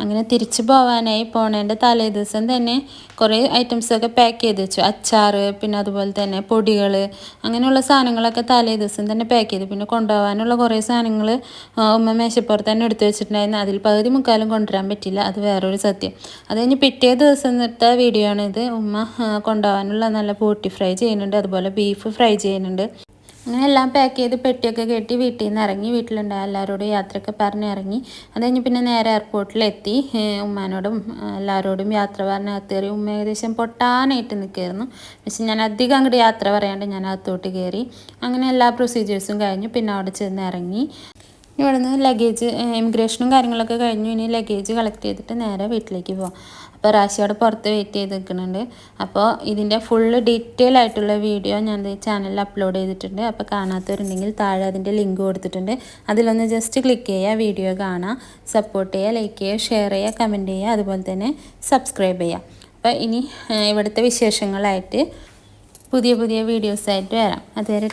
അങ്ങനെ തിരിച്ചു പോവാനായി പോണേൻ്റെ തലേ ദിവസം തന്നെ കുറേ ഐറ്റംസൊക്കെ പാക്ക് ചെയ്ത് വെച്ചു. അച്ചാർ, പിന്നെ അതുപോലെ തന്നെ പൊടികൾ, അങ്ങനെയുള്ള സാധനങ്ങളൊക്കെ തലേ ദിവസം തന്നെ പാക്ക് ചെയ്തു. പിന്നെ കൊണ്ടുപോകാനുള്ള കുറേ സാധനങ്ങൾ ഉമ്മ മേശപ്പുറത്ത് തന്നെ എടുത്തു വെച്ചിട്ടുണ്ടായിരുന്നു. അതിൽ പകുതി മുക്കാലും കൊണ്ടുവരാൻ പറ്റില്ല, അത് വേറൊരു സത്യം. അത് കഴിഞ്ഞ് പിറ്റേ ദിവസം എടുത്ത വീഡിയോ ആണിത്. ഉമ്മ കൊണ്ടുപോകാനുള്ള നല്ല ബോട്ടി ഫ്രൈ ചെയ്യുന്നുണ്ട്, അതുപോലെ ബീഫ് ഫ്രൈ ചെയ്യുന്നുണ്ട്. അങ്ങനെ എല്ലാം പാക്ക് ചെയ്ത് പെട്ടിയൊക്കെ കെട്ടി വീട്ടിൽ നിന്ന് ഇറങ്ങി. വീട്ടിലുണ്ടായ എല്ലാവരോടും യാത്രയൊക്കെ പറഞ്ഞ് ഇറങ്ങി. അത് കഴിഞ്ഞ് പിന്നെ നേരെ എയർപോർട്ടിലെത്തി. ഉമ്മാനോടും എല്ലാവരോടും യാത്ര പറഞ്ഞ് അകത്ത് കയറി. ഉമ്മ ഏകദേശം പൊട്ടാനായിട്ട് നിൽക്കുമായിരുന്നു. പക്ഷെ ഞാൻ അധികം അങ്ങോട്ട് യാത്ര പറയാണ്ട് ഞാൻ അകത്തോട്ട് കയറി. അങ്ങനെ എല്ലാ പ്രൊസീജിയേഴ്സും കഴിഞ്ഞു. പിന്നെ അവിടെ ചെന്ന് ഇറങ്ങി. ഇവിടെ നിന്ന് ലഗേജ് ഇമിഗ്രേഷനും കാര്യങ്ങളൊക്കെ കഴിഞ്ഞു. ഇനി ലഗേജ് കളക്ട് ചെയ്തിട്ട് നേരെ വീട്ടിലേക്ക് പോകാം. അപ്പോൾ റാശി അവിടെ പുറത്ത് വെയിറ്റ് ചെയ്ത് നിൽക്കുന്നുണ്ട്. അപ്പോൾ ഇതിൻ്റെ ഫുള്ള് ഡീറ്റെയിൽ ആയിട്ടുള്ള വീഡിയോ ഞാൻ ഈ ചാനലിൽ അപ്ലോഡ് ചെയ്തിട്ടുണ്ട്. അപ്പോൾ കാണാത്തവരുണ്ടെങ്കിൽ താഴെ അതിൻ്റെ ലിങ്ക് കൊടുത്തിട്ടുണ്ട്. അതിലൊന്ന് ജസ്റ്റ് ക്ലിക്ക് ചെയ്യുക, വീഡിയോ കാണുക, സപ്പോർട്ട് ചെയ്യുക, ലൈക്ക് ചെയ്യുക, ഷെയർ ചെയ്യുക, കമൻറ്റ് ചെയ്യുക, അതുപോലെ തന്നെ സബ്സ്ക്രൈബ് ചെയ്യുക. അപ്പോൾ ഇനി ഇവിടുത്തെ വിശേഷങ്ങളായിട്ട് പുതിയ വീഡിയോസായിട്ട് വരാം. അതുവരെ